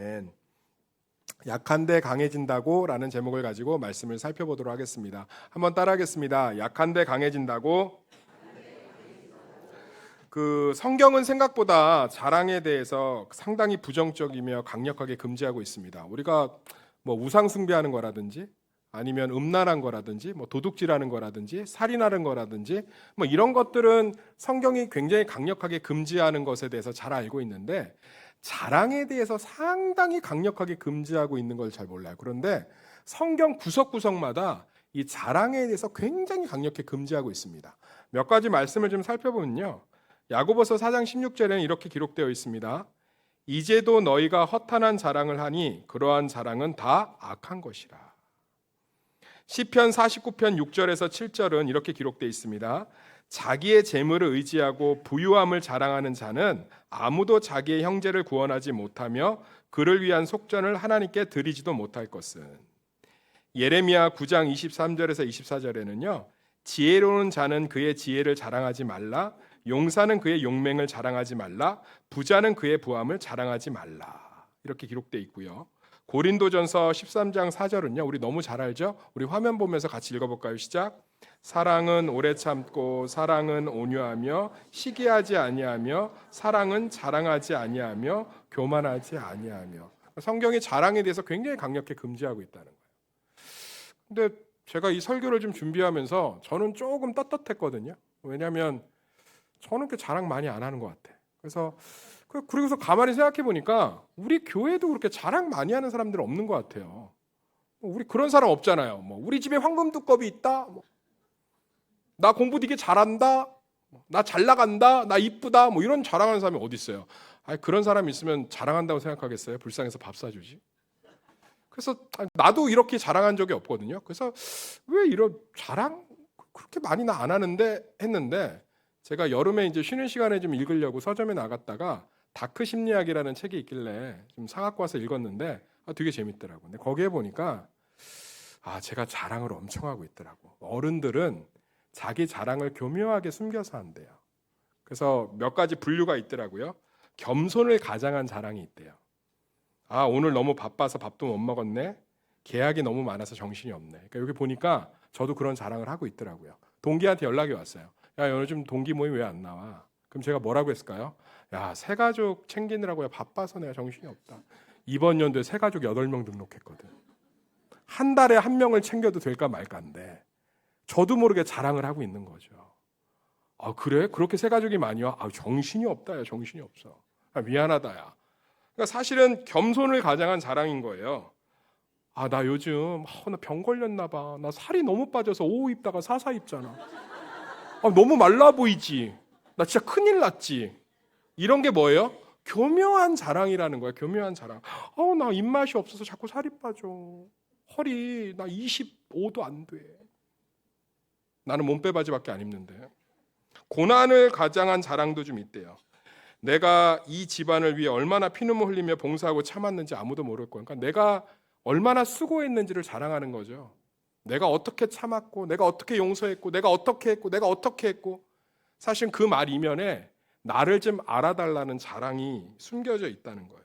아멘. 약한데 강해진다고 라는 제목을 가지고 말씀을 살펴보도록 하겠습니다. 한번 따라하겠습니다. 약한데 강해진다고. 성경은 생각보다 자랑에 대해서 상당히 부정적이며 강력하게 금지하고 있습니다. 우리가 우상 숭배하는 거라든지 아니면 음란한 거라든지 도둑질하는 거라든지 살인하는 거라든지 이런 것들은 성경이 굉장히 강력하게 금지하는 것에 대해서 잘 알고 있는데 자랑에 대해서 상당히 강력하게 금지하고 있는 걸 잘 몰라요. 그런데 성경 구석구석마다 이 자랑에 대해서 굉장히 강력하게 금지하고 있습니다. 몇 가지 말씀을 좀 살펴보면요. 야고보서 4장 16절에는 이렇게 기록되어 있습니다. 이제도 너희가 허탄한 자랑을 하니 그러한 자랑은 다 악한 것이라. 시편 49편 6절에서 7절은 이렇게 기록되어 있습니다. 자기의 재물을 의지하고 부유함을 자랑하는 자는 아무도 자기의 형제를 구원하지 못하며 그를 위한 속전을 하나님께 드리지도 못할 것은. 예레미야 9장 23절에서 24절에는요. 지혜로운 자는 그의 지혜를 자랑하지 말라. 용사는 그의 용맹을 자랑하지 말라. 부자는 그의 부함을 자랑하지 말라. 이렇게 기록되어 있고요. 고린도전서 13장 4절은요. 우리 너무 잘 알죠? 우리 화면 보면서 같이 읽어볼까요? 시작. 사랑은 오래 참고 사랑은 온유하며 시기하지 아니하며 사랑은 자랑하지 아니하며 교만하지 아니하며. 성경이 자랑에 대해서 굉장히 강력하게 금지하고 있다는 거예요. 근데 제가 이 설교를 좀 준비하면서 저는 조금 떳떳했거든요. 왜냐하면 저는 그 자랑 많이 안 하는 것 같아. 그래서 가만히 생각해 보니까 우리 교회도 그렇게 자랑 많이 하는 사람들은 없는 것 같아요. 우리 그런 사람 없잖아요. 우리 집에 황금 두꺼비 있다. 나 공부 되게 잘한다. 나 잘 나간다. 나 이쁘다. 이런 자랑하는 사람이 어디 있어요? 그런 사람 있으면 자랑한다고 생각하겠어요? 불쌍해서 밥 사주지. 그래서 나도 이렇게 자랑한 적이 없거든요. 그래서 왜 이런 자랑 그렇게 많이 나 안 하는데 했는데 제가 여름에 이제 쉬는 시간에 좀 읽으려고 서점에 나갔다가 다크 심리학이라는 책이 있길래 좀 사갖고 와서 읽었는데 되게 재밌더라고요. 근데 거기에 보니까 제가 자랑을 엄청 하고 있더라고. 어른들은 자기 자랑을 교묘하게 숨겨서 한대요. 그래서 몇 가지 분류가 있더라고요. 겸손을 가장한 자랑이 있대요. 오늘 너무 바빠서 밥도 못 먹었네. 계약이 너무 많아서 정신이 없네. 그러니까 여기 보니까 저도 그런 자랑을 하고 있더라고요. 동기한테 연락이 왔어요. 야, 오늘 좀 동기 모임 왜 안 나와? 그럼 제가 뭐라고 했을까요? 야, 새가족 챙기느라고 바빠서 내가 정신이 없다. 이번 연도에 새가족 8명 등록했거든. 한 달에 한 명을 챙겨도 될까 말까인데 저도 모르게 자랑을 하고 있는 거죠. 그래? 그렇게 새가족이 많이 와? 정신이 없다. 야, 정신이 없어. 미안하다. 야. 그러니까 사실은 겸손을 가장한 자랑인 거예요. 나 요즘 나 병 걸렸나 봐. 나 살이 너무 빠져서 옷 입다가 사사 입잖아. 너무 말라 보이지. 나 진짜 큰일 났지. 이런 게 뭐예요? 교묘한 자랑이라는 거예요. 교묘한 자랑. 나 입맛이 없어서 자꾸 살이 빠져. 허리 나 25도 안 돼. 나는 몸빼바지밖에 안 입는데. 고난을 가장한 자랑도 좀 있대요. 내가 이 집안을 위해 얼마나 피눈물 흘리며 봉사하고 참았는지 아무도 모를 거야. 그러니까 내가 얼마나 수고했는지를 자랑하는 거죠. 내가 어떻게 참았고 내가 어떻게 용서했고 내가 어떻게 했고 내가 어떻게 했고 사실 그 말 이면에 나를 좀 알아달라는 자랑이 숨겨져 있다는 거예요.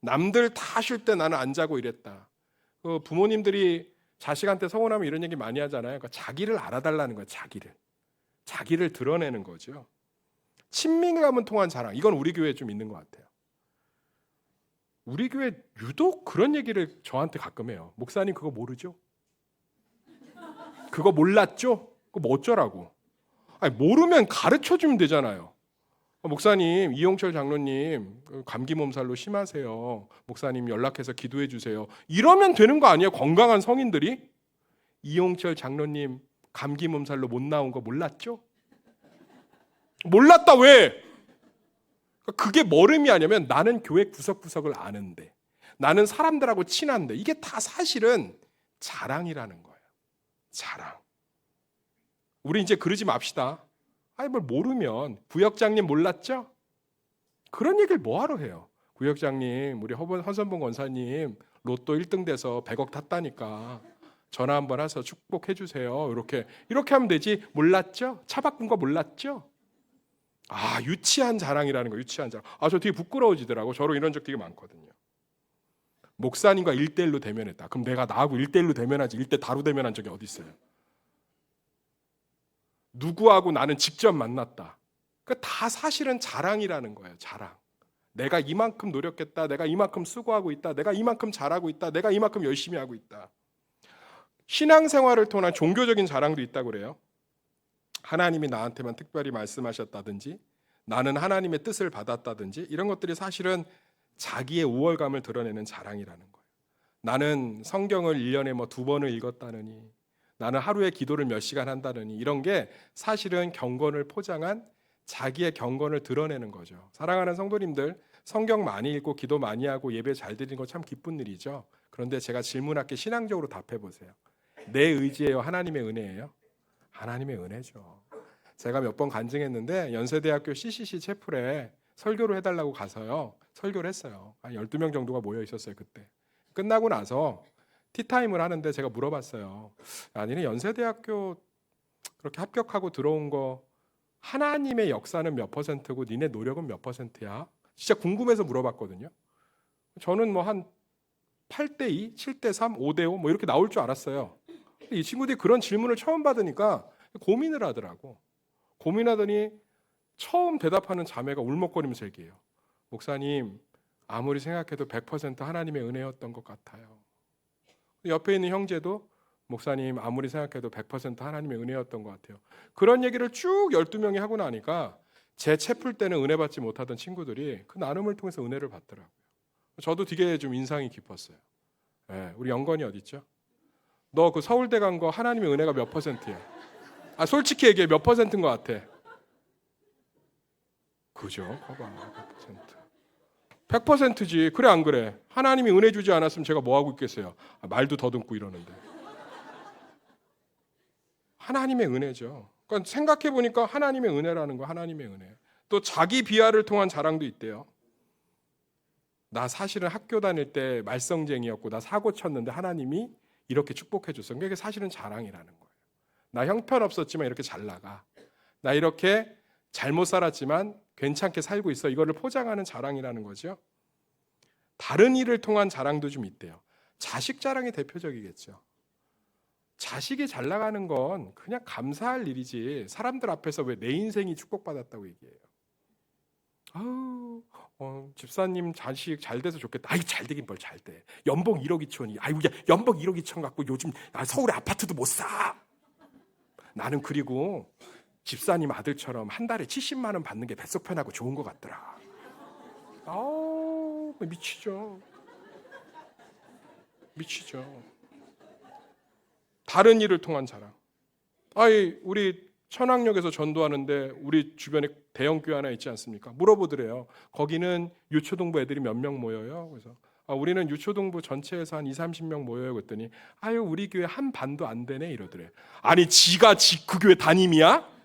남들 다 쉴 때 나는 안 자고 이랬다. 부모님들이 자식한테 서운하면 이런 얘기 많이 하잖아요. 그러니까 자기를 알아달라는 거예요. 자기를 드러내는 거죠. 친밀감은 통한 자랑. 이건 우리 교회에 좀 있는 것 같아요. 우리 교회 유독 그런 얘기를 저한테 가끔 해요. 목사님 그거 모르죠? 그거 몰랐죠? 그거 뭐 어쩌라고? 모르면 가르쳐주면 되잖아요. 목사님, 이용철 장로님 감기 몸살로 심하세요. 목사님 연락해서 기도해 주세요. 이러면 되는 거 아니에요? 건강한 성인들이? 이용철 장로님 감기 몸살로 못 나온 거 몰랐죠? 몰랐다 왜? 그게 뭘 의미하냐면 나는 교회 구석구석을 아는데 나는 사람들하고 친한데 이게 다 사실은 자랑이라는 거예요. 자랑. 우리 이제 그러지 맙시다. 뭘 모르면 부역장님 몰랐죠? 그런 얘기를 뭐하러 해요? 부역장님 우리 허선봉 권사님 로또 1등 돼서 100억 탔다니까 전화 한번 해서 축복해 주세요. 이렇게 하면 되지. 몰랐죠? 차 바꾼 거 몰랐죠? 유치한 자랑이라는 거. 유치한 자랑. 저 되게 부끄러워지더라고. 저로 이런 적 되게 많거든요. 목사님과 1대1로 대면했다. 그럼 내가 나하고 1대1로 대면하지 1대 다로 대면한 적이 어디 있어요? 누구하고 나는 직접 만났다. 그 다 사실은 자랑이라는 거예요. 자랑. 내가 이만큼 노력했다. 내가 이만큼 수고하고 있다. 내가 이만큼 잘하고 있다. 내가 이만큼 열심히 하고 있다. 신앙생활을 통한 종교적인 자랑도 있다고 그래요. 하나님이 나한테만 특별히 말씀하셨다든지 나는 하나님의 뜻을 받았다든지 이런 것들이 사실은 자기의 우월감을 드러내는 자랑이라는 거예요. 나는 성경을 1년에 뭐 2번을 읽었다느니 나는 하루에 기도를 몇 시간 한다느니 이런 게 사실은 경건을 포장한 자기의 경건을 드러내는 거죠. 사랑하는 성도님들, 성경 많이 읽고 기도 많이 하고 예배 잘 드리는 거 참 기쁜 일이죠. 그런데 제가 질문할게 신앙적으로 답해 보세요. 내 의지예요? 하나님의 은혜예요? 하나님의 은혜죠. 제가 몇 번 간증했는데 연세대학교 CCC 채플에 설교를 해달라고 가서요. 설교를 했어요. 한 12명 정도가 모여 있었어요. 그때. 끝나고 나서 티타임을 하는데 제가 물어봤어요. 아니네 연세대학교 그렇게 합격하고 들어온 거 하나님의 역사는 몇 %고 니네 노력은 몇 %야? 진짜 궁금해서 물어봤거든요. 저는 뭐 한 8대2, 7대3, 5대5 뭐 이렇게 나올 줄 알았어요. 이 친구들이 그런 질문을 처음 받으니까 고민을 하더라고. 고민하더니 처음 대답하는 자매가 울먹거리면서 얘기해요. 목사님, 아무리 생각해도 100% 하나님의 은혜였던 것 같아요. 옆에 있는 형제도 목사님, 아무리 생각해도 100% 하나님의 은혜였던 것 같아요. 그런 얘기를 쭉 12명이 하고 나니까 제 채플 때는 은혜 받지 못하던 친구들이 그 나눔을 통해서 은혜를 받더라고요. 저도 되게 좀 인상이 깊었어요. 네, 우리 영건이 어디 있죠? 너 그 서울대 간 거 하나님의 은혜가 몇 %야? 아 솔직히 얘기해 몇 %인 것 같아? 그죠? 봐봐 100%. 100%지. 그래 안 그래? 하나님이 은혜 주지 않았으면 제가 뭐 하고 있겠어요? 말도 더듬고 이러는데. 하나님의 은혜죠. 그러니까 생각해 보니까 하나님의 은혜라는 거 하나님의 은혜. 또 자기 비하를 통한 자랑도 있대요. 나 사실은 학교 다닐 때 말썽쟁이였고 나 사고 쳤는데 하나님이 이렇게 축복해 줬어. 그게 사실은 자랑이라는 거예요. 나 형편없었지만 이렇게 잘 나가. 나 이렇게 잘못 살았지만 괜찮게 살고 있어. 이거를 포장하는 자랑이라는 거죠. 다른 일을 통한 자랑도 좀 있대요. 자식 자랑이 대표적이겠죠. 자식이 잘 나가는 건 그냥 감사할 일이지 사람들 앞에서 왜 내 인생이 축복받았다고 얘기해요. 아유, 집사님 자식 잘 돼서 좋겠다. 아이 잘 되긴 뭘 잘 돼. 연봉 1억 2천이. 아이고 연봉 1억 2천 갖고 요즘 서울에 아파트도 못 사. 나는 그리고 집사님 아들처럼 한 달에 70만 원 받는 게 뱃속 편하고 좋은 것 같더라. 아우 미치죠. 미치죠. 다른 일을 통한 자랑. 아이 우리 천왕역에서 전도하는데 우리 주변에 대형 교회 하나 있지 않습니까? 물어보더래요. 거기는 유초동부 애들이 몇 명 모여요? 그래서 우리는 유초동부 전체에서 한 20-30명 모여요. 그랬더니 아유 우리 교회 한 반도 안 되네 이러더래. 아니 지가 그 교회 담임이야?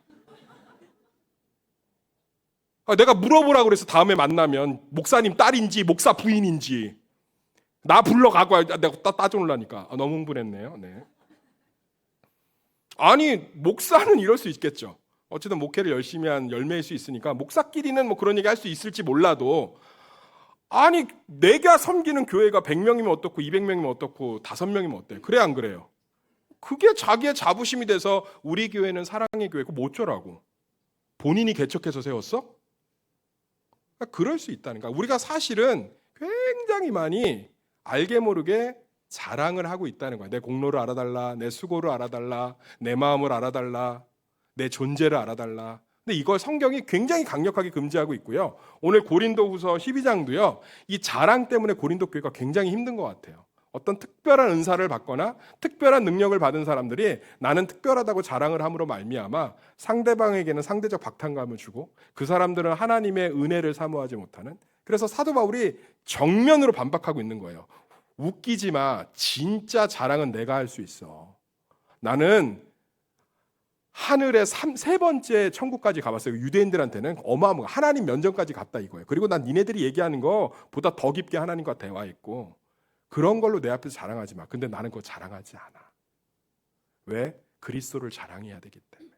내가 물어보라고 그래서 다음에 만나면 목사님 딸인지 목사 부인인지 나 불러가고 내가 따져놓으려니까 너무 흥분했네요. 네. 아니 목사는 이럴 수 있겠죠. 어쨌든 목회를 열심히 한 열매일 수 있으니까 목사끼리는 뭐 그런 얘기 할 수 있을지 몰라도 아니 내가 섬기는 교회가 100명이면 어떻고 200명이면 어떻고 5명이면 어때? 그래 안 그래요? 그게 자기의 자부심이 돼서 우리 교회는 사랑의 교회고 뭐 어쩌라고? 본인이 개척해서 세웠어? 그럴 수 있다는 거야. 우리가 사실은 굉장히 많이 알게 모르게 자랑을 하고 있다는 거야. 내 공로를 알아달라, 내 수고를 알아달라, 내 마음을 알아달라, 내 존재를 알아달라. 근데 이걸 성경이 굉장히 강력하게 금지하고 있고요. 오늘 고린도후서 12장도요. 이 자랑 때문에 고린도 교회가 굉장히 힘든 것 같아요. 어떤 특별한 은사를 받거나 특별한 능력을 받은 사람들이 나는 특별하다고 자랑을 함으로 말미암아 상대방에게는 상대적 박탈감을 주고 그 사람들은 하나님의 은혜를 사모하지 못하는, 그래서 사도 바울이 정면으로 반박하고 있는 거예요. 웃기지 마. 진짜 자랑은 내가 할 수 있어. 나는 하늘의 세 번째 천국까지 가봤어요. 유대인들한테는 어마어마한 하나님 면전까지 갔다 이거예요. 그리고 난 니네들이 얘기하는 거보다 더 깊게 하나님과 대화했고 그런 걸로 내 앞에서 자랑하지 마. 근데 나는 그거 자랑하지 않아. 왜? 그리스도를 자랑해야 되기 때문에.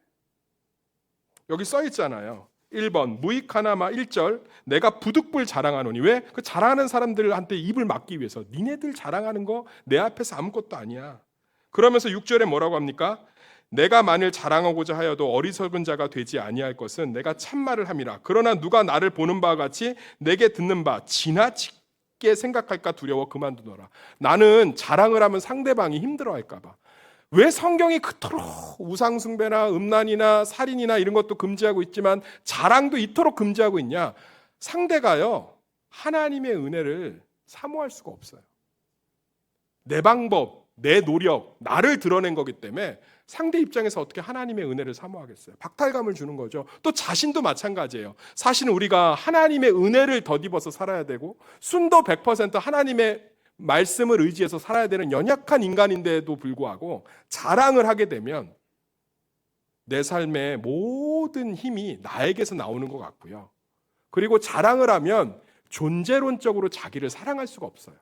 여기 써 있잖아요. 1번 무익하나마 1절 내가 부득불 자랑하노니. 왜? 그 자랑하는 사람들한테 입을 막기 위해서. 니네들 자랑하는 거 내 앞에서 아무것도 아니야. 그러면서 6절에 뭐라고 합니까? 내가 만일 자랑하고자 하여도 어리석은 자가 되지 아니할 것은 내가 참말을 함이라. 그러나 누가 나를 보는 바와 같이 내게 듣는 바 지나치게 생각할까 두려워 그만두노라. 나는 자랑을 하면 상대방이 힘들어할까 봐. 왜 성경이 그토록 우상숭배나 음란이나 살인이나 이런 것도 금지하고 있지만 자랑도 이토록 금지하고 있냐? 상대가요, 하나님의 은혜를 사모할 수가 없어요. 내 방법, 내 노력, 나를 드러낸 거기 때문에 상대 입장에서 어떻게 하나님의 은혜를 사모하겠어요? 박탈감을 주는 거죠. 또 자신도 마찬가지예요. 사실은 우리가 하나님의 은혜를 덧입어서 살아야 되고 순도 100% 하나님의 말씀을 의지해서 살아야 되는 연약한 인간인데도 불구하고 자랑을 하게 되면 내 삶의 모든 힘이 나에게서 나오는 것 같고요. 그리고 자랑을 하면 존재론적으로 자기를 사랑할 수가 없어요.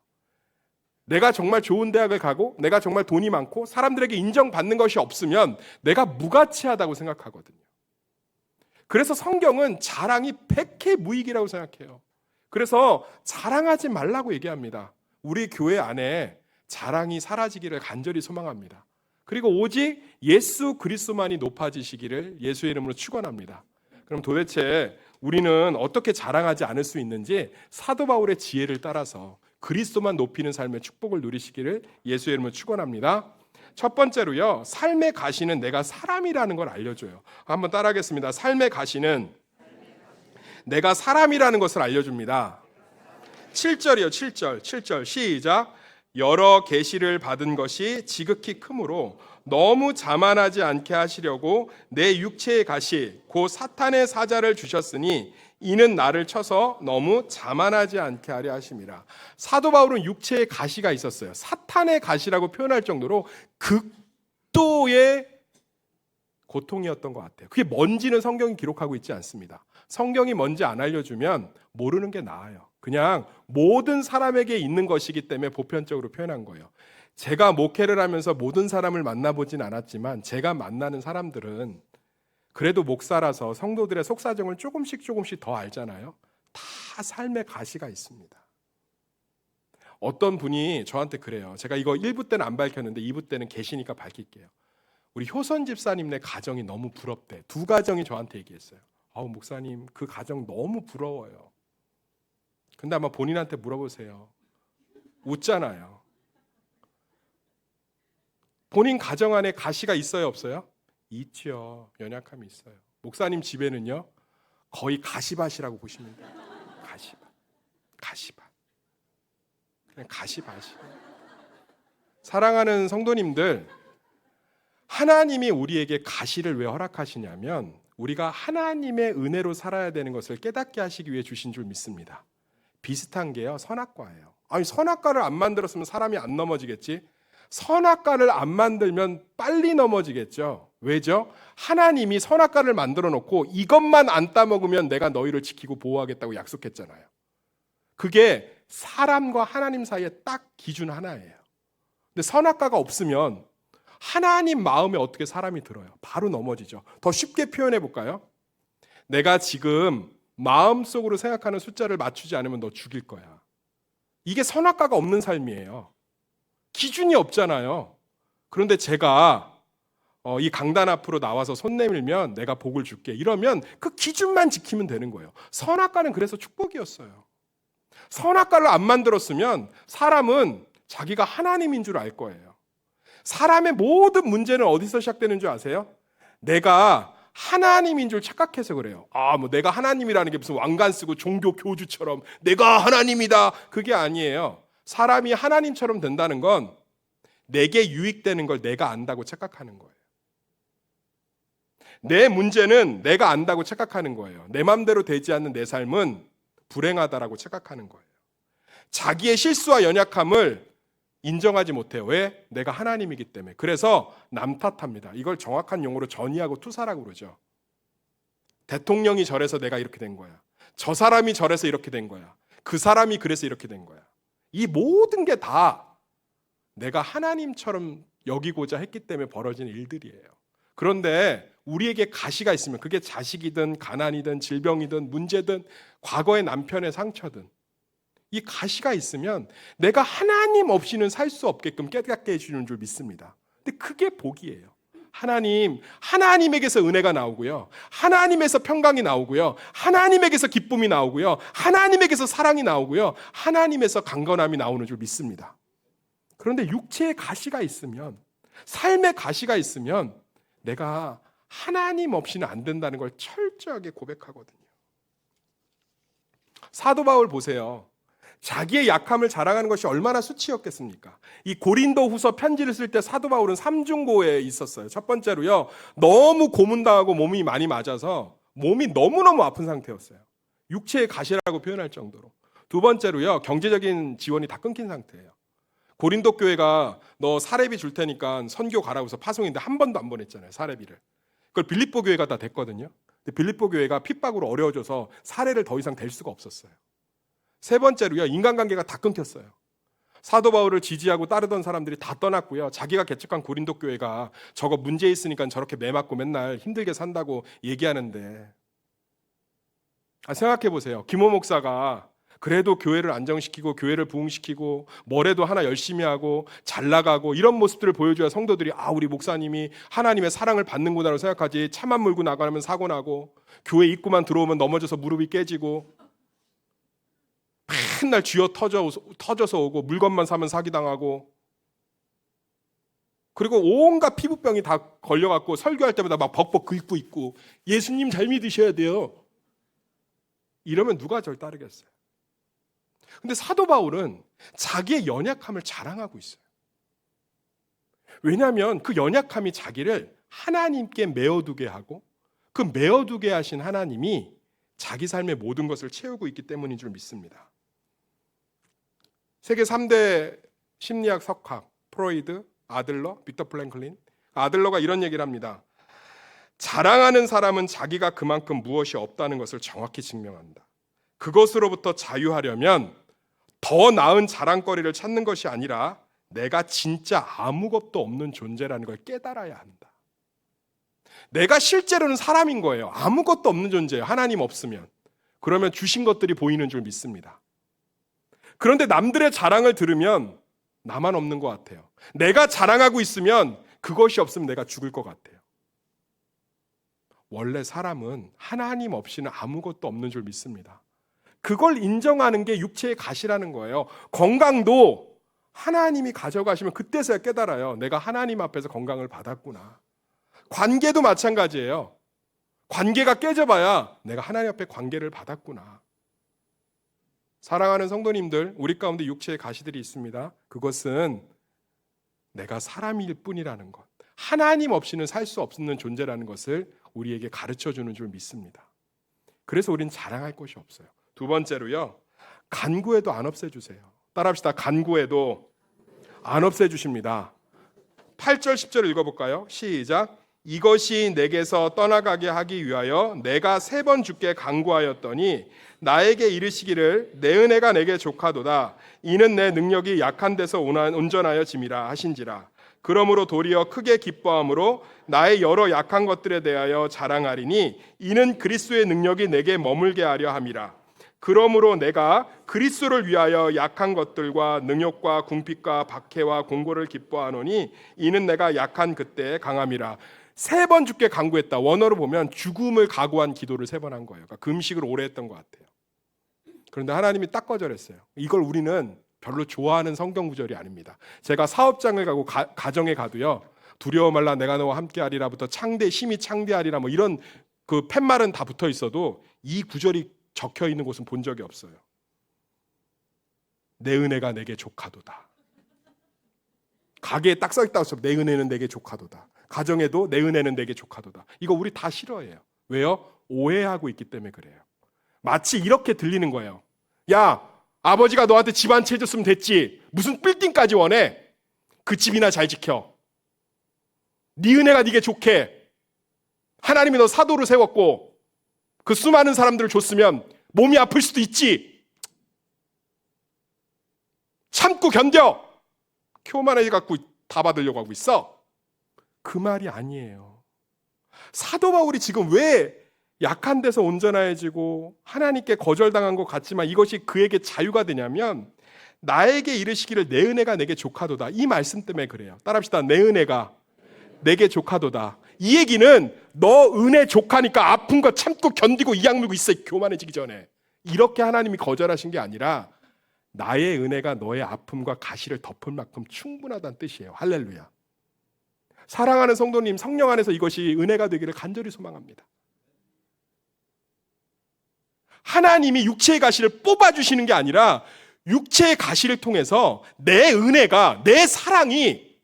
내가 정말 좋은 대학을 가고 내가 정말 돈이 많고 사람들에게 인정받는 것이 없으면 내가 무가치하다고 생각하거든요. 그래서 성경은 자랑이 백해무익이라고 생각해요. 그래서 자랑하지 말라고 얘기합니다. 우리 교회 안에 자랑이 사라지기를 간절히 소망합니다. 그리고 오직 예수 그리스도만이 높아지시기를 예수의 이름으로 축원합니다. 그럼 도대체 우리는 어떻게 자랑하지 않을 수 있는지 사도 바울의 지혜를 따라서 그리스도만 높이는 삶의 축복을 누리시기를 예수의 이름으로 축원합니다. 첫 번째로요, 삶의 가시는 내가 사람이라는 걸 알려줘요. 한번 따라하겠습니다. 삶의 가시는 내가 사람이라는 것을 알려줍니다. 7절이요. 7절 시작. 여러 계시를 받은 것이 지극히 크므로 너무 자만하지 않게 하시려고 내 육체의 가시 곧 사탄의 사자를 주셨으니 이는 나를 쳐서 너무 자만하지 않게 하려 하심이라. 사도 바울은 육체의 가시가 있었어요. 사탄의 가시라고 표현할 정도로 극도의 고통이었던 것 같아요. 그게 뭔지는 성경이 기록하고 있지 않습니다. 성경이 뭔지 안 알려주면 모르는 게 나아요. 그냥 모든 사람에게 있는 것이기 때문에 보편적으로 표현한 거예요. 제가 목회를 하면서 모든 사람을 만나보진 않았지만 제가 만나는 사람들은 그래도 목사라서 성도들의 속사정을 조금씩 더 알잖아요. 다 삶의 가시가 있습니다. 어떤 분이 저한테 그래요. 제가 이거 1부 때는 안 밝혔는데 2부 때는 계시니까 밝힐게요. 우리 효선 집사님네 가정이 너무 부럽대. 두 가정이 저한테 얘기했어요. 아우 목사님 그 가정 너무 부러워요. 근데 아마 본인한테 물어보세요. 웃잖아요. 본인 가정 안에 가시가 있어요 없어요? 있죠. 연약함이 있어요. 목사님 집에는요 거의 가시밭이라고 보시면 돼요. 가시밭. 그냥 가시밭이. 사랑하는 성도님들, 하나님이 우리에게 가시를 왜 허락하시냐면 우리가 하나님의 은혜로 살아야 되는 것을 깨닫게 하시기 위해 주신 줄 믿습니다. 비슷한 게요 선악과예요. 아니 선악과를 안 만들었으면 사람이 안 넘어지겠지? 선악과를 안 만들면 빨리 넘어지겠죠. 왜죠? 하나님이 선악과를 만들어 놓고 이것만 안 따먹으면 내가 너희를 지키고 보호하겠다고 약속했잖아요. 그게 사람과 하나님 사이에 딱 기준 하나예요. 근데 선악과가 없으면 하나님 마음에 어떻게 사람이 들어요? 바로 넘어지죠. 더 쉽게 표현해 볼까요? 내가 지금 마음속으로 생각하는 숫자를 맞추지 않으면 너 죽일 거야. 이게 선악과가 없는 삶이에요. 기준이 없잖아요. 그런데 제가 이 강단 앞으로 나와서 손 내밀면 내가 복을 줄게 이러면 그 기준만 지키면 되는 거예요. 선악과는 그래서 축복이었어요. 선악과를 안 만들었으면 사람은 자기가 하나님인 줄 알 거예요. 사람의 모든 문제는 어디서 시작되는 줄 아세요? 내가 하나님인 줄 착각해서 그래요. 뭐 내가 하나님이라는 게 무슨 왕관 쓰고 종교 교주처럼 내가 하나님이다. 그게 아니에요. 사람이 하나님처럼 된다는 건 내게 유익되는 걸 내가 안다고 착각하는 거예요. 내 문제는 내가 안다고 착각하는 거예요. 내 맘대로 되지 않는 내 삶은 불행하다라고 착각하는 거예요. 자기의 실수와 연약함을 인정하지 못해요. 왜? 내가 하나님이기 때문에. 그래서 남 탓합니다. 이걸 정확한 용어로 전이하고 투사라고 그러죠. 대통령이 저래서 내가 이렇게 된 거야. 저 사람이 저래서 이렇게 된 거야. 그 사람이 그래서 이렇게 된 거야. 이 모든 게 다 내가 하나님처럼 여기고자 했기 때문에 벌어진 일들이에요. 그런데 우리에게 가시가 있으면 그게 자식이든 가난이든 질병이든 문제든 과거의 남편의 상처든 이 가시가 있으면 내가 하나님 없이는 살 수 없게끔 깨닫게 해주는 줄 믿습니다. 근데 그게 복이에요. 하나님에게서 은혜가 나오고요. 하나님에서 평강이 나오고요. 하나님에게서 기쁨이 나오고요. 하나님에게서 사랑이 나오고요. 하나님에서 강건함이 나오는 줄 믿습니다. 그런데 육체의 가시가 있으면, 삶의 가시가 있으면 내가 하나님 없이는 안 된다는 걸 철저하게 고백하거든요. 사도 바울 보세요. 자기의 약함을 자랑하는 것이 얼마나 수치였겠습니까? 이 고린도 후서 편지를 쓸 때 사도 바울은 삼중고에 있었어요. 첫 번째로요, 너무 고문당하고 몸이 많이 맞아서 몸이 너무너무 아픈 상태였어요. 육체의 가시라고 표현할 정도로. 두 번째로요, 경제적인 지원이 다 끊긴 상태예요. 고린도 교회가 너 사례비 줄 테니까 선교 가라고 해서 파송인데 한 번도 안 보냈잖아요, 사례비를. 그걸 빌립보 교회가 다 됐거든요. 근데 빌립보 교회가 핍박으로 어려워져서 사례를 더 이상 댈 수가 없었어요. 세 번째로요, 인간관계가 다 끊겼어요. 사도 바울을 지지하고 따르던 사람들이 다 떠났고요. 자기가 개척한 고린도 교회가 저거 문제 있으니까 저렇게 매 맞고 맨날 힘들게 산다고 얘기하는데, 생각해 보세요. 김호 목사가 그래도 교회를 안정시키고 교회를 부흥시키고 뭐래도 하나 열심히 하고 잘 나가고 이런 모습들을 보여줘야 성도들이 우리 목사님이 하나님의 사랑을 받는구나라고 생각하지, 차만 몰고 나가면 사고 나고 교회 입구만 들어오면 넘어져서 무릎이 깨지고 맨날 쥐어 터져서 오고 물건만 사면 사기당하고, 그리고 온갖 피부병이 다 걸려갖고 설교할 때마다 막 벅벅 긁고 있고 예수님 잘 믿으셔야 돼요. 이러면 누가 절 따르겠어요? 근데 사도 바울은 자기의 연약함을 자랑하고 있어요. 왜냐하면 그 연약함이 자기를 하나님께 메어두게 하고, 그 메어두게 하신 하나님이 자기 삶의 모든 것을 채우고 있기 때문인 줄 믿습니다. 세계 3대 심리학 석학, 프로이드, 아들러, 빅터 플랭클린. 아들러가 이런 얘기를 합니다. 자랑하는 사람은 자기가 그만큼 무엇이 없다는 것을 정확히 증명한다. 그것으로부터 자유하려면 더 나은 자랑거리를 찾는 것이 아니라 내가 진짜 아무것도 없는 존재라는 걸 깨달아야 한다. 내가 실제로는 사람인 거예요. 아무것도 없는 존재예요. 하나님 없으면. 그러면 주신 것들이 보이는 줄 믿습니다. 그런데 남들의 자랑을 들으면 나만 없는 것 같아요. 내가 자랑하고 있으면 그것이 없으면 내가 죽을 것 같아요. 원래 사람은 하나님 없이는 아무것도 없는 줄 믿습니다. 그걸 인정하는 게 육체의 가시라는 거예요. 건강도 하나님이 가져가시면 그때서야 깨달아요. 내가 하나님 앞에서 건강을 받았구나. 관계도 마찬가지예요. 관계가 깨져봐야 내가 하나님 앞에 관계를 받았구나. 사랑하는 성도님들, 우리 가운데 육체의 가시들이 있습니다. 그것은 내가 사람일 뿐이라는 것, 하나님 없이는 살 수 없는 존재라는 것을 우리에게 가르쳐주는 줄 믿습니다. 그래서 우린 자랑할 것이 없어요. 두 번째로요, 간구해도 안 없애주세요. 따라합시다. 간구해도 안 없애주십니다. 8절 10절 읽어볼까요? 시작. 이것이 내게서 떠나가게 하기 위하여 내가 3번 주께 간구하였더니 나에게 이르시기를 내 은혜가 내게 족하도다. 이는 내 능력이 약한 데서 온전하여 짐이라 하신지라. 그러므로 도리어 크게 기뻐함으로 나의 여러 약한 것들에 대하여 자랑하리니 이는 그리스도의 능력이 내게 머물게 하려 함이라. 그러므로 내가 그리스도를 위하여 약한 것들과 능욕과 궁핍과 박해와 공고를 기뻐하노니 이는 내가 약한 그때에 강함이라. 3번 주께 간구했다. 원어로 보면 죽음을 각오한 기도를 3번 한 거예요. 그러니까 금식을 오래 했던 것 같아요. 그런데 하나님이 딱 거절했어요. 이걸 우리는 별로 좋아하는 성경 구절이 아닙니다. 제가 사업장을 가고 가정에 가도요, 두려워 말라 내가 너와 함께하리라부터 힘이 창대하리라 뭐 이런 그 팻말은 다 붙어 있어도 이 구절이 적혀 있는 곳은 본 적이 없어요. 내 은혜가 내게 족하도다. 가게에 딱 써 있다고 해서 내 은혜는 내게 족하도다. 가정에도 내 은혜는 내게 족하도다. 이거 우리 다 싫어해요. 왜요? 오해하고 있기 때문에 그래요. 마치 이렇게 들리는 거예요. 야, 아버지가 너한테 집 한 채 줬으면 됐지. 무슨 빌딩까지 원해? 그 집이나 잘 지켜. 네 은혜가 네게 좋게. 하나님이 너 사도로 세웠고 그 수많은 사람들을 줬으면 몸이 아플 수도 있지. 참고 견뎌. 교만해 갖고 다 받으려고 하고 있어. 그 말이 아니에요. 사도 바울이 지금 왜 약한 데서 온전해지고 하나님께 거절당한 것 같지만 이것이 그에게 자유가 되냐면 나에게 이르시기를 내 은혜가 내게 족하도다. 이 말씀 때문에 그래요. 따라합시다. 내 은혜가 내게 족하도다. 이 얘기는 너 은혜 족하니까 아픈 거 참고 견디고 이악 물고 있어. 교만해지기 전에. 이렇게 하나님이 거절하신 게 아니라 나의 은혜가 너의 아픔과 가시를 덮을 만큼 충분하다는 뜻이에요. 할렐루야. 사랑하는 성도님, 성령 안에서 이것이 은혜가 되기를 간절히 소망합니다. 하나님이 육체의 가시를 뽑아주시는 게 아니라 육체의 가시를 통해서 내 은혜가, 내 사랑이,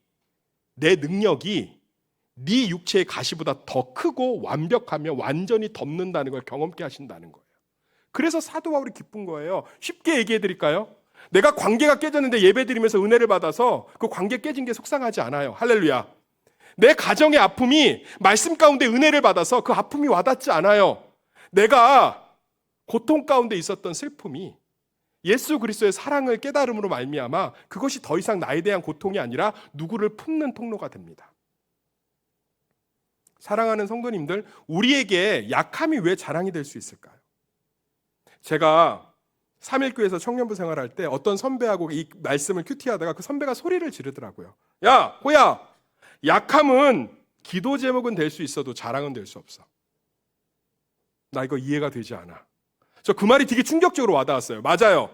내 능력이 네 육체의 가시보다 더 크고 완벽하며 완전히 덮는다는 걸 경험케 하신다는 거예요. 그래서 사도 바울이 기쁜 거예요. 쉽게 얘기해 드릴까요? 내가 관계가 깨졌는데 예배 드리면서 은혜를 받아서 그 관계 깨진 게 속상하지 않아요. 할렐루야. 내 가정의 아픔이 말씀 가운데 은혜를 받아서 그 아픔이 와닿지 않아요. 내가 고통 가운데 있었던 슬픔이 예수 그리스도의 사랑을 깨달음으로 말미암아 그것이 더 이상 나에 대한 고통이 아니라 누구를 품는 통로가 됩니다. 사랑하는 성도님들, 우리에게 약함이 왜 자랑이 될 수 있을까요? 제가 3.1교회에서 청년부 생활할 때 어떤 선배하고 이 말씀을 큐티하다가 그 선배가 소리를 지르더라고요. 야, 호야, 약함은 기도 제목은 될 수 있어도 자랑은 될 수 없어. 나 이거 이해가 되지 않아. 저 그 말이 되게 충격적으로 와닿았어요. 맞아요.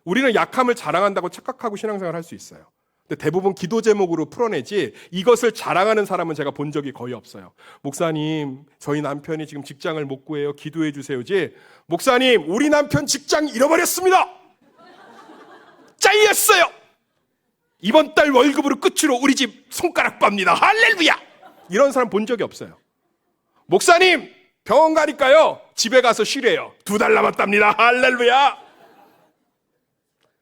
우리는 약함을 자랑한다고 착각하고 신앙생활 할 수 있어요. 근데 대부분 기도 제목으로 풀어내지 이것을 자랑하는 사람은 제가 본 적이 거의 없어요. 목사님, 저희 남편이 지금 직장을 못 구해요. 기도해 주세요지. 목사님, 우리 남편 직장 잃어버렸습니다. 잘렸어요. 이번 달 월급으로 끝으로 우리 집 손가락 빱니다. 할렐루야. 이런 사람 본 적이 없어요. 목사님, 병원 가니까요 집에 가서 쉬래요. 2달 남았답니다. 할렐루야.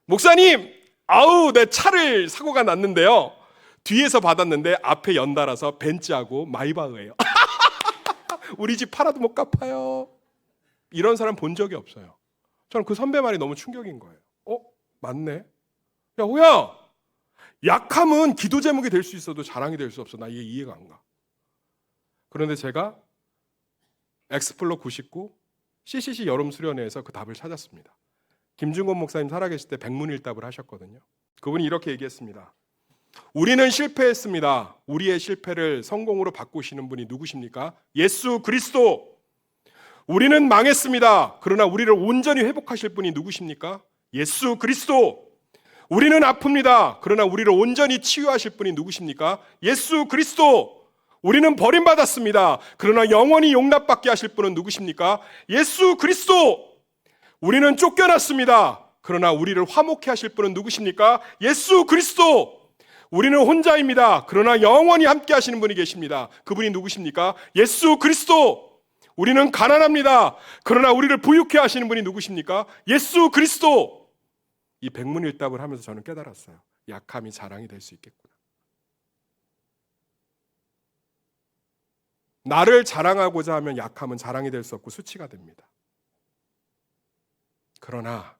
목사님, 아우 내 차를 사고가 났는데요 뒤에서 받았는데 앞에 연달아서 벤츠하고 마이바흐예요. 우리 집 팔아도 못 갚아요. 이런 사람 본 적이 없어요. 저는 그 선배 말이 너무 충격인 거예요. 맞네. 야, 호야, 약함은 기도 제목이 될 수 있어도 자랑이 될 수 없어. 나 이게 이해가 안 가. 그런데 제가 엑스플로 99 CCC 여름 수련회에서 그 답을 찾았습니다. 김중건 목사님 살아계실 때 백문일답을 하셨거든요. 그분이 이렇게 얘기했습니다. 우리는 실패했습니다. 우리의 실패를 성공으로 바꾸시는 분이 누구십니까? 예수 그리스도. 우리는 망했습니다. 그러나 우리를 온전히 회복하실 분이 누구십니까? 예수 그리스도. 우리는 아픕니다. 그러나 우리를 온전히 치유하실 분이 누구십니까? 예수 그리스도. 우리는 버림받았습니다. 그러나 영원히 용납받게 하실 분은 누구십니까? 예수 그리스도. 우리는 쫓겨났습니다. 그러나 우리를 화목케 하실 분은 누구십니까? 예수 그리스도. 우리는 혼자입니다. 그러나 영원히 함께 하시는 분이 계십니다. 그분이 누구십니까? 예수 그리스도. 우리는 가난합니다. 그러나 우리를 부유케 하시는 분이 누구십니까? 예수 그리스도. 이 백문일답을 하면서 저는 깨달았어요. 약함이 자랑이 될 수 있겠구나. 나를 자랑하고자 하면 약함은 자랑이 될 수 없고 수치가 됩니다. 그러나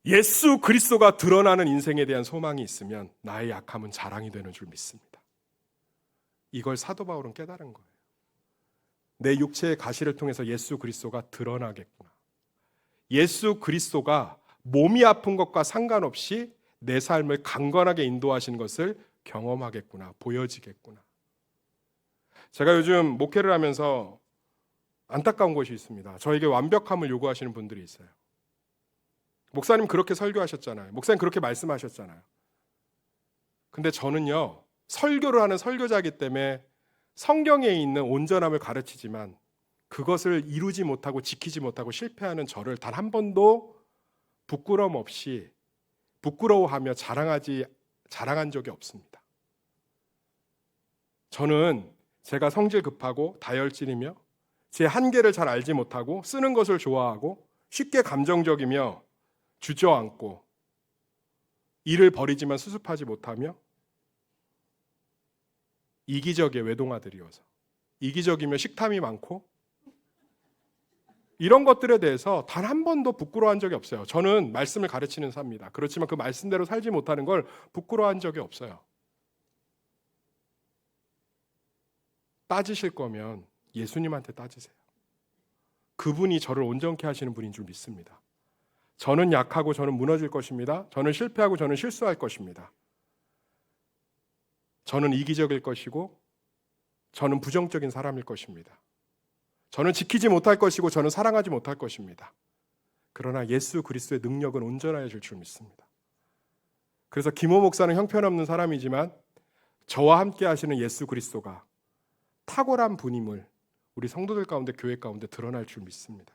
예수 그리스도가 드러나는 인생에 대한 소망이 있으면 나의 약함은 자랑이 되는 줄 믿습니다. 이걸 사도 바울은 깨달은 거예요. 내 육체의 가시를 통해서 예수 그리스도가 드러나겠구나. 예수 그리스도가 몸이 아픈 것과 상관없이 내 삶을 강건하게 인도하시는 것을 경험하겠구나, 보여지겠구나. 제가 요즘 목회를 하면서 안타까운 것이 있습니다. 저에게 완벽함을 요구하시는 분들이 있어요. 목사님 그렇게 설교하셨잖아요. 목사님 그렇게 말씀하셨잖아요. 근데 저는요, 설교를 하는 설교자이기 때문에 성경에 있는 온전함을 가르치지만 그것을 이루지 못하고 지키지 못하고 실패하는 저를 단 한 번도 부끄러움 없이 부끄러워하며 자랑한 적이 없습니다. 저는 제가 성질 급하고 다혈질이며 제 한계를 잘 알지 못하고 쓰는 것을 좋아하고 쉽게 감정적이며 주저앉고 일을 벌이지만 수습하지 못하며 이기적의 외동아들이어서 이기적이며 식탐이 많고 이런 것들에 대해서 단 한 번도 부끄러워한 적이 없어요. 저는 말씀을 가르치는 사입니다. 그렇지만 그 말씀대로 살지 못하는 걸 부끄러워한 적이 없어요. 따지실 거면 예수님한테 따지세요. 그분이 저를 온전케 하시는 분인 줄 믿습니다. 저는 약하고 저는 무너질 것입니다. 저는 실패하고 저는 실수할 것입니다. 저는 이기적일 것이고 저는 부정적인 사람일 것입니다. 저는 지키지 못할 것이고 저는 사랑하지 못할 것입니다. 그러나 예수 그리스도의 능력은 온전하실 줄 믿습니다. 그래서 김호 목사는 형편없는 사람이지만 저와 함께 하시는 예수 그리스도가 탁월한 분임을 우리 성도들 가운데, 교회 가운데 드러날 줄 믿습니다.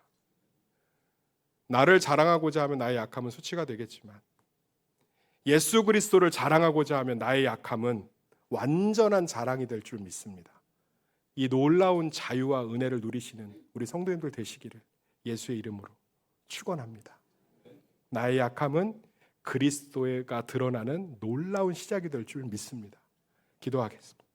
나를 자랑하고자 하면 나의 약함은 수치가 되겠지만 예수 그리스도를 자랑하고자 하면 나의 약함은 완전한 자랑이 될 줄 믿습니다. 이 놀라운 자유와 은혜를 누리시는 우리 성도님들 되시기를 예수의 이름으로 축원합니다. 나의 약함은 그리스도가 드러나는 놀라운 시작이 될 줄 믿습니다. 기도하겠습니다.